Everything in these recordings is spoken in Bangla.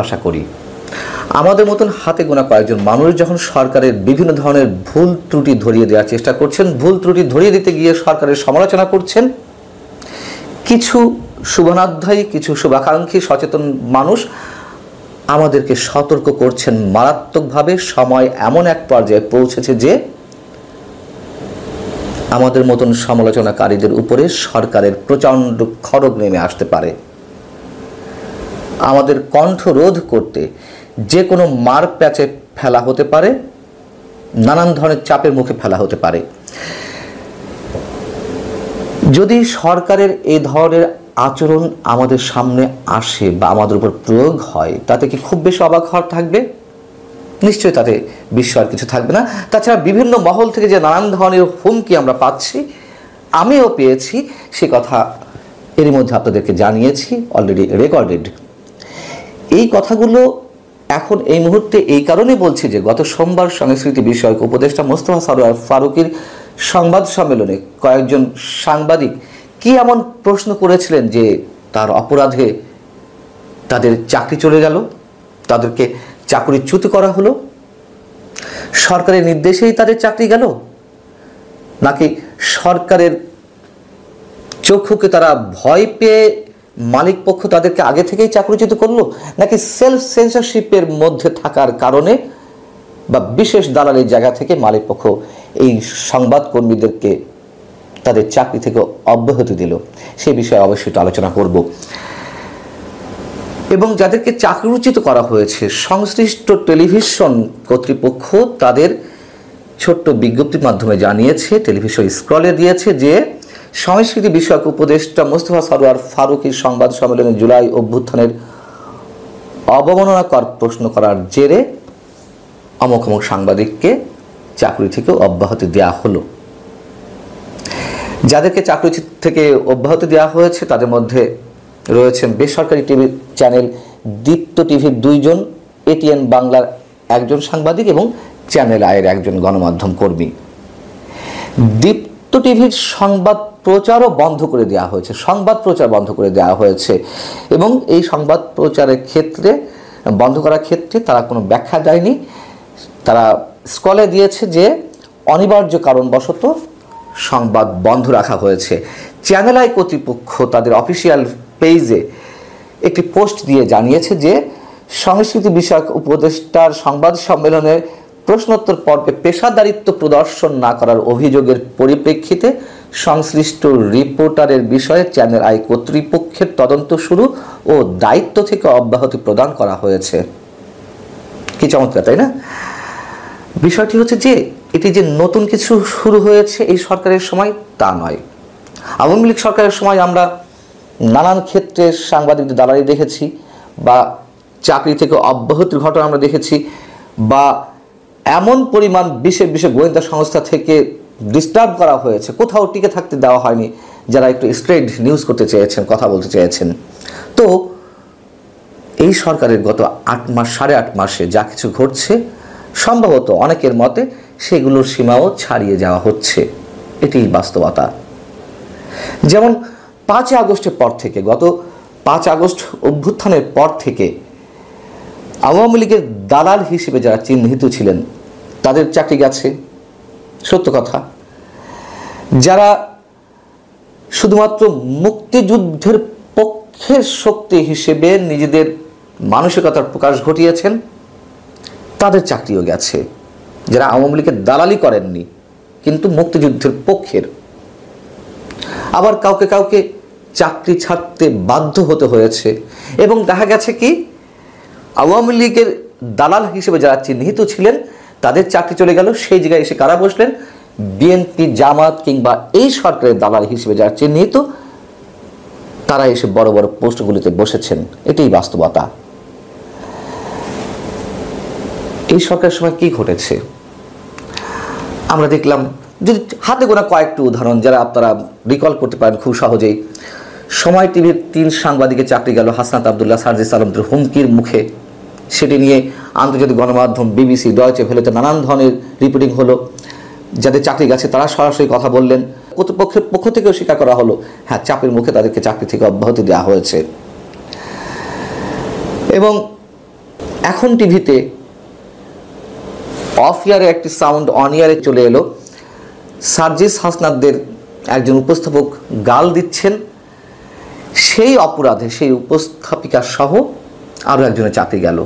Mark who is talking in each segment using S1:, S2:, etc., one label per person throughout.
S1: আশা করি আমাদের মতন হাতে গোনা কয়েকজন মানুষ যখন সরকারের বিভিন্ন ধরনের ভুল ত্রুটি ধরিয়ে দেওয়ার চেষ্টা করছেন, ভুল ত্রুটি ধরিয়ে দিতে গিয়ে সরকারের সমালোচনা করছেন, কিছু শুভনাধ্যায়ী, কিছু শুভাকাঙ্ক্ষী সচেতন মানুষ আমাদেরকে সতর্ক করছেন মারাত্মকভাবে। সময় এমন এক পর্যায়ে পৌঁছেছে যে আমাদের মতন সমালোচনাকারীদের উপরে সরকারের প্রচণ্ড খড়গ নেমে আসতে পারে। আমাদের কণ্ঠ রোধ করতে যে কোনো মার প্যাচে ফেলা হতে পারে, নানান ধরনের চাপের মুখে ফেলা হতে পারে। যদি সরকারের এই ধরনের আচরণ আমাদের সামনে আসে বা আমাদের উপর প্রয়োগ হয়, তাতে কি খুব বেশি অবাক হওয়ার থাকবে? নিশ্চয়ই তাতে বিস্ময়ের কিছু থাকবে না। তাছাড়া বিভিন্ন মহল থেকে যে নানান ধরনের হুমকি আমরা পাচ্ছি, আমিও পেয়েছি, সে কথা এর মধ্যে আপনাদেরকে জানিয়েছি, অলরেডি রেকর্ডেড। এই কথাগুলো এখন এই মুহূর্তে এই কারণে বলছি যে গত সোমবার সংস্কৃতি বিষয়ক উপদেষ্টা মোস্তফা সরোয়ার ফারুকীর সংবাদ সম্মেলনে কয়েকজন সাংবাদিক কি এমন প্রশ্ন করেছিলেন যে তার অপরাধে তাদের চাকরি চলে গেল, তাদেরকে চাকরিচ্যুত করা হলো। সরকারের নির্দেশেই তাদের চাকরি গেল, নাকি সরকারের চক্ষুকে তারা ভয় পেয়ে মালিক পক্ষ তাদেরকে আগে থেকেই চাকরিচ্যুত করলো, নাকি সেলফ সেন্সরশিপের মধ্যে থাকার কারণে বা বিশেষ দালালির জায়গা থেকে মালিক পক্ষ এই সংবাদকর্মীদেরকে তাদের চাকরি থেকে অব্যাহতি দিল? সে বিষয়ে অবশ্যই আলোচনা করব। এবং যাদেরকে চাকরিচ্যুত করা হয়েছে, সংশ্লিষ্ট টেলিভিশন কর্তৃপক্ষ তাদের ছোট্ট বিজ্ঞপ্তির মাধ্যমে জানিয়েছে, টেলিভিশন স্ক্রলে দিয়েছে যে সংস্কৃতি বিষয়ক উপদেষ্টা মোস্তফা সরোয়ার ফারুকীর সংবাদ সম্মেলনে জুলাই অভ্যুত্থানের অবমাননাকর প্রশ্ন করার জেরে অমুক অমুক সাংবাদিককে চাকরি থেকে অব্যাহতি দেওয়া হলো। যাদেরকে চাকরি থেকে অব্যাহতি দেওয়া হয়েছে তাদের মধ্যে রয়েছেন বেসরকারি টিভি চ্যানেল দীপ্ত টিভির 2 জন, এটিএন বাংলার 1 জন সাংবাদিক এবং চ্যানেল আয়ের 1 জন গণমাধ্যম কর্মী। দীপ্ত টিভির সংবাদ প্রচারও বন্ধ করে দেওয়া হয়েছে, সংবাদ প্রচার বন্ধ করে দেওয়া হয়েছে এবং এই সংবাদ প্রচারের ক্ষেত্রে বন্ধ করার ক্ষেত্রে তারা কোনো ব্যাখ্যা দেয়নি। তারা স্কলে দিয়েছে যে অনিবার্য কারণবশত সংবাদ বন্ধ রাখা হয়েছে। চ্যানেল আই কর্তৃপক্ষ তাদের অফিসিয়াল পেজে একটি পোস্ট দিয়ে জানিয়েছে যে সংস্কৃতি বিষয়ক উপদেষ্টার সংবাদ সম্মেলনের প্রশ্নোত্তর পর্বে পেশাদারিত্ব প্রদর্শন না করার অভিযোগের পরিপ্রেক্ষিতে সংশ্লিষ্ট রিপোর্টারের বিষয়ে চ্যানেল আই কর্তৃপক্ষের তদন্ত শুরু ও দায়িত্ব থেকে অব্যাহতি প্রদান করা হয়েছে। কি চমৎকার, তাই না? বিষয়টি হচ্ছে যে এটি যে নতুন কিছু শুরু হয়েছে এই সরকারের সময় তা নয়। আওয়ামী লীগ সরকারের সময় আমরা নানান ক্ষেত্রে সাংবাদিকদের দালালি দেখেছি, বা চাকরি থেকে অব্যাহতির ঘটনা আমরা দেখেছি, বা এমন পরিমাণ বিশেষ বিশেষ গোয়েন্দা সংস্থা থেকে ডিস্টার্ব করা হয়েছে, কোথাও টিকে থাকতে দেওয়া হয়নি যারা একটু স্ট্রেট নিউজ করতে চেয়েছেন, কথা বলতে চেয়েছেন। তো এই সরকারের গত 8 মাস 8.5 মাসে যা কিছু ঘটছে, সম্ভবত অনেকের মতে সেগুলোর সীমাও ছাড়িয়ে যাওয়া হচ্ছে, এটি বাস্তবতা। যেমন 5 আগস্টের পর থেকে, গত 5 আগস্ট অভ্যুত্থানের পর থেকে আওয়ামী লীগের দালাল হিসেবে যারা চিহ্নিত ছিলেন তাদের চাকরি গেছে, সত্য কথা। যারা শুধুমাত্র মুক্তিযুদ্ধের পক্ষের শক্তি হিসেবে নিজেদের মানসিকতার প্রকাশ ঘটিয়েছেন তাদের চাকরিও গেছে। যারা আওয়ামী লীগের দালালি করেননি কিন্তু মুক্তিযুদ্ধের পক্ষের, আবার কাউকে কাউকে চাকরি ছাড়তে বাধ্য হতে হয়েছে। এবং দেখা গেছে কি, আওয়ামী লীগের দালাল হিসেবে যারা চিহ্নিত ছিলেন তাদের চাকরি চলে গেল, সেই জায়গায় এসে কারা বসলেন? বিএনপি, জামাত কিংবা এই সরকারের দালাল হিসেবে যারা চিহ্নিত তারা এসে বড় বড় পোস্টগুলিতে বসেছেন, এটাই বাস্তবতা। এই সরকারের সময় কি ঘটেছে আমরা দেখলাম, যদি হাতে গোনা কয়েকটি উদাহরণ যারা আপনারা রিকল করতে পারেন খুব সহজেই। সময় টিভির 3 সাংবাদিকের চাকরি গেল হাসনাত আবদুল্লাহ, সার্জিস আলমদের হুমকির মুখে। সেটি নিয়ে আন্তর্জাতিক গণমাধ্যম বিবিসি, ডয়েচে ভেলেতে নানান ধরনের রিপোর্টিং হলো। যাদের চাকরি গেছে তারা সরাসরি কথা বললেন, কর্তৃপক্ষের পক্ষ থেকেও স্বীকার করা হলো হ্যাঁ চাপের মুখে তাদেরকে চাকরি থেকে অব্যাহতি দেওয়া হয়েছে। এবং এখন টিভিতে অফ ইয়ারে একটি সাউন্ড অন ইয়ারে চলে এলো, সার্জিস হাসনাতদের একজন উপস্থাপক গাল দিচ্ছেন, সেই অপরাধে সেই উপস্থাপিকা সহ আরও একজনের চাকরি গেল।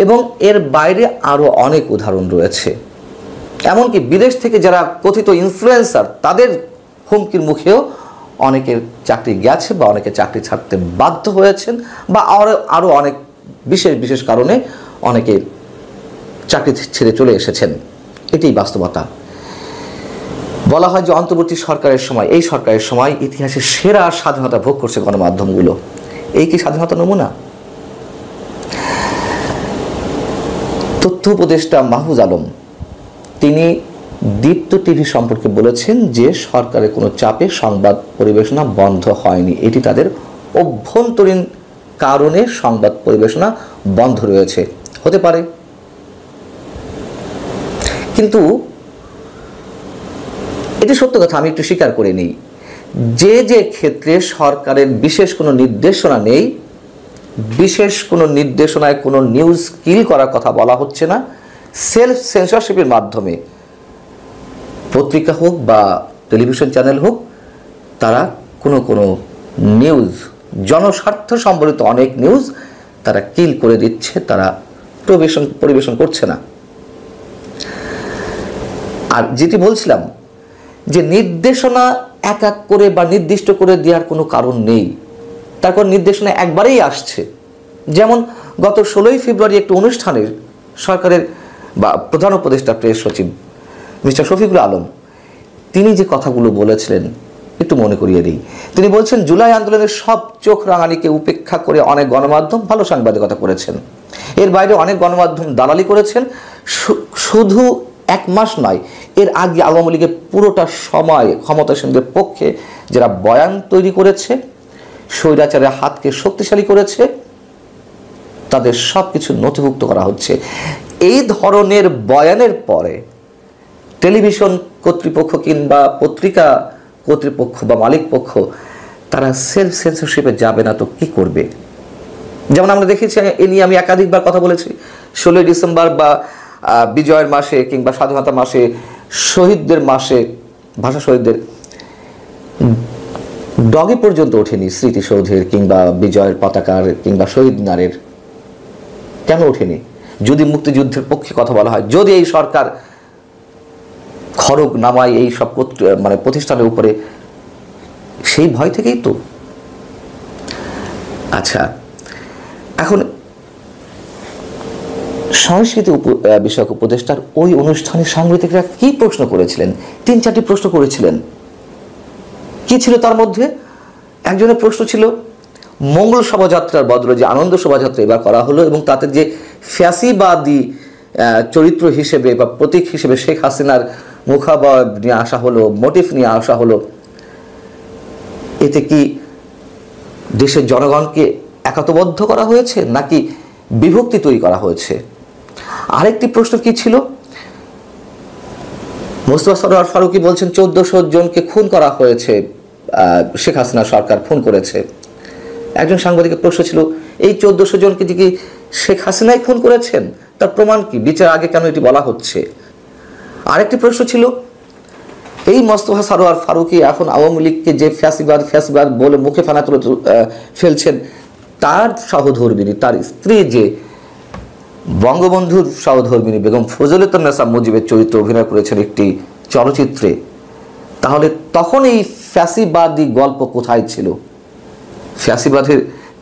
S1: এবং এর বাইরে আরও অনেক উদাহরণ রয়েছে। এমনকি বিদেশ থেকে যারা কথিত ইনফ্লুয়েন্সার, তাদের হুমকির মুখেও অনেকের চাকরি গেছে বা অনেকে চাকরি ছাড়তে বাধ্য হয়েছেন, বা আরও অনেক বিশেষ বিশেষ কারণে অনেকে চাকরি ছেড়ে চলে এসেছেন। এটাই বাস্তবতা। বলা হয় যে অন্তর্বর্তী সরকারের সময়, এই সরকারের সময় ইতিহাসে সেরা স্বাধীনতা ভোগ করছে গণমাধ্যমগুলো। এই কি স্বাধীনতা নমুনা? তথ্য উপদেষ্টা মাহফুজ আলম তিনি দীপ্ত টিভি সম্পর্কে বলেছেন যে সরকারের কোনো চাপে সংবাদ পরিবেশনা বন্ধ হয়নি, এটি তাদের অভ্যন্তরীণ কারণে সংবাদ পরিবেশনা বন্ধ রয়েছে। হতে পারে, কিন্তু এটি সত্য কথা, আমি একটু স্বীকার করে নিই। যে যে ক্ষেত্রে সরকারের বিশেষ কোনো নির্দেশনা নেই, বিশেষ কোনো নির্দেশনায় কোনো নিউজ কিল করার কথা বলা হচ্ছে না, সেলফ সেন্সরশিপের মাধ্যমে পত্রিকা হোক বা টেলিভিশন চ্যানেল হোক, তারা কোনো কোনো নিউজ, জনস্বার্থ সম্বলিত অনেক নিউজ তারা কিল করে দিচ্ছে, তারা পরিবেশন করছে না। আর যেটি বলছিলাম যে নির্দেশনা এক এক করে বা নির্দিষ্ট করে দেওয়ার কোনো কারণ নেই, তারপর নির্দেশনা একবারেই আসছে। যেমন গত 16ই ফেব্রুয়ারি একটি অনুষ্ঠানে সরকারের বা প্রধান উপদেষ্টা প্রেস সচিব মিস্টার শফিকুল আলম তিনি যে কথাগুলো বলেছিলেন একটু মনে করিয়ে দিই। তিনি বলছেন, জুলাই আন্দোলনের সব চোখ রাঙানিকে উপেক্ষা করে অনেক গণমাধ্যম ভালো সাংবাদিকতা করেছেন, এর বাইরে অনেক গণমাধ্যম দালালি করেছেন। শুধু এক মাস নয়, এর আগে আওয়ামী লীগের পুরোটা সময় ক্ষমতাসীনদের পক্ষে যারা বয়ান তৈরি করেছে, স্বৈরাচারের হাতকে শক্তিশালী করেছে, তাদের সব কিছু নথিভুক্ত করা হচ্ছে। এই ধরনের বয়ানের পরে টেলিভিশন কর্তৃপক্ষ কিংবা পত্রিকা কর্তৃপক্ষ বা মালিক পক্ষ তারা সেলফ সেন্সরশিপে যাবে না তো কি করবে? যেমন আমরা দেখেছি, এ নিয়ে আমি একাধিকবার কথা বলেছি, 16ই ডিসেম্বর বা বিজয়ের মাসে কিংবা স্বাধীনতা মাসে, শহীদদের মাসে, ভাষা শহীদদের ডগে পর্যন্ত ওঠেনি স্মৃতিসৌধের কিংবা বিজয়ের পতাকার কিংবা শহীদ মিনারের। কেন ওঠেনি? যদি মুক্তিযুদ্ধের পক্ষে কথা বলা হয়, যদি এই সরকার খড়গ নামায় এই সব প্রতিষ্ঠানের উপরে, সেই ভয় থেকেই তো। আচ্ছা, এখন সংস্কৃতি বিষয়ক উপদেষ্টার ওই অনুষ্ঠানে সাংবাদিকরা কি প্রশ্ন করেছিলেন? 3-4টি প্রশ্ন করেছিলেন। কি ছিল তার মধ্যে? একজনের প্রশ্ন ছিল মঙ্গল শোভাযাত্রার বদলে যে আনন্দ শোভাযাত্রা এবার করা হলো এবং তাতে যে ফ্যাসিবাদী চরিত্র হিসেবে বা প্রতীক হিসেবে শেখ হাসিনার মুখাবয়ব নিয়ে আসা হলো, মোটিভ নিয়ে আসা হলো, এতে কি দেশের জনগণকে একাত্মবদ্ধ করা হয়েছে নাকি বিভক্তি তৈরি করা হয়েছে? আরেকটি প্রশ্ন কি ছিল? মোস্তফা সরোয়ার ফারুকী বলছেন 1400 জনকে খুন করা হয়েছে, শেখ হাসিনা সরকার খুন করেছে। একজন সাংবাদিকের প্রশ্ন ছিল, এই 1400 জনকে কি শেখ হাসিনাই খুন করেছেন? তার প্রমাণ কি? বিচার আগে কেন এটি বলা হচ্ছে? আরেকটি প্রশ্ন ছিল, এই মোস্তফা সরোয়ার ফারুকী এখন আওয়ামী লীগকে যে ফ্যাসিবাদ বলে মুখে ফেনা তুলে ফেলছেন, তার সহধর্মিণী, তার স্ত্রী যে বঙ্গবন্ধুর সহধর্মিণী বেগম ফজলেতুন্নেসা মুজিবের চরিত্র অভিনয় করেছেন একটি চলচ্চিত্রে, তাহলে তখন এই ফ্যাসিবাদী গল্প কোথায় ছিল? ফ্যাসিবাদের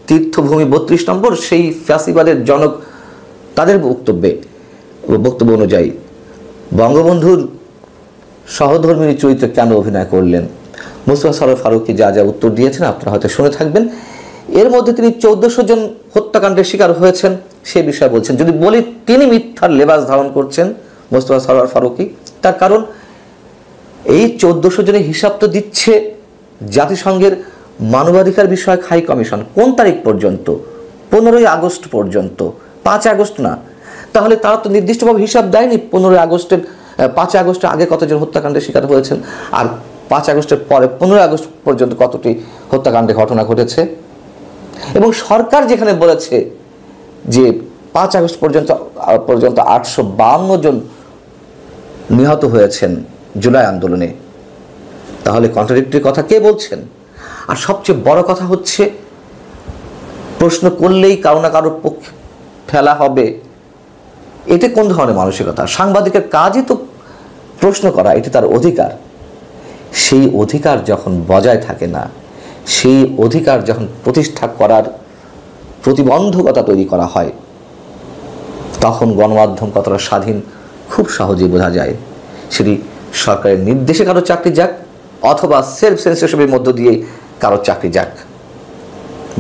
S1: তীর্থভূমি 32 নম্বর, সেই ফ্যাসিবাদের জনক তাদের বক্তব্য অনুযায়ী বঙ্গবন্ধুর সহধর্মিণী চরিত্রে কেন অভিনয় করলেন? মোস্তফা সরোয়ার ফারুকী যা যা উত্তর দিয়েছেন আপনারা হয়তো শুনে থাকবেন। এর মধ্যে তিনি 1400 জন হত্যাকাণ্ডের শিকার হয়েছেন সে বিষয়ে বলছেন। যদি বলি তিনি মিথ্যার লেবাস ধারণ করছেন মোস্তফা সরোয়ার ফারুকী, তার কারণ এই 1400 জনের হিসাব তো দিচ্ছে জাতিসংঘের মানবাধিকার বিষয়ক হাই কমিশন। কোন তারিখ পর্যন্ত? 15ই আগস্ট পর্যন্ত, 5 আগস্ট না। তাহলে তারা তো নির্দিষ্টভাবে হিসাব দেয়নি 5 আগস্টের আগে কতজন হত্যাকাণ্ডের শিকার হয়েছেন আর 5 আগস্টের পরে 15 আগস্ট পর্যন্ত কতটি হত্যাকাণ্ডের ঘটনা ঘটেছে। এবং সরকার যেখানে বলেছে যে 5 আগস্ট পর্যন্ত 852 জন নিহত হয়েছেন জুলাই আন্দোলনে, তাহলে কন্ট্রাডিক্টরি কথা কে বলছেন? আর সবচেয়ে বড় কথা হচ্ছে, প্রশ্ন করলেই কারো না কারোর পক্ষে ফেলা হবে, এটা কোন ধরনের মানসিকতা? সাংবাদিকের কাজই তো প্রশ্ন করা, এটি তার অধিকার। সেই অধিকার যখন বজায় থাকে না, সেই অধিকার যখন প্রতিষ্ঠা করার প্রতিবন্ধকতা তৈরি করা হয়, তখন গণমাধ্যম কতটা স্বাধীন খুব সহজেই বোঝা যায়। সেটি সরকারের নির্দেশে কারো চাকরি যাক অথবা সেলফ সেন্সরশিপের মধ্য দিয়ে কারো চাকরি যাক,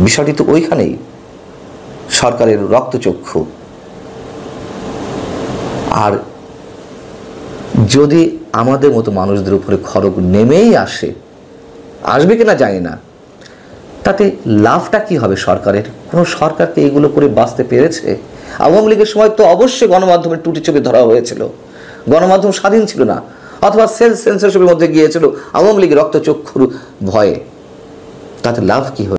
S1: বিষয়টি তো ওইখানেই। সরকারের রক্তচক্ষু। আর যদি আমাদের মতো মানুষদের উপরে খড়গ নেমেই আসবে কিনা জানি না, তাতে লাভটা কি হবে সরকারের? কোনো সরকারকে এগুলো করে বাঁচতে পেরেছে? আওয়ামী লীগের সময় তো অবশ্যই গণমাধ্যমের টুটি ছবি ধরা হয়েছিল, গণমাধ্যম স্বাধীন ছিল না, অথবা সেলফ সেন্সরশিপের মধ্যে গিয়েছিল আওয়ামী লীগের রক্তচক্ষুর ভয়ে। তাতে লাভ কি হবে?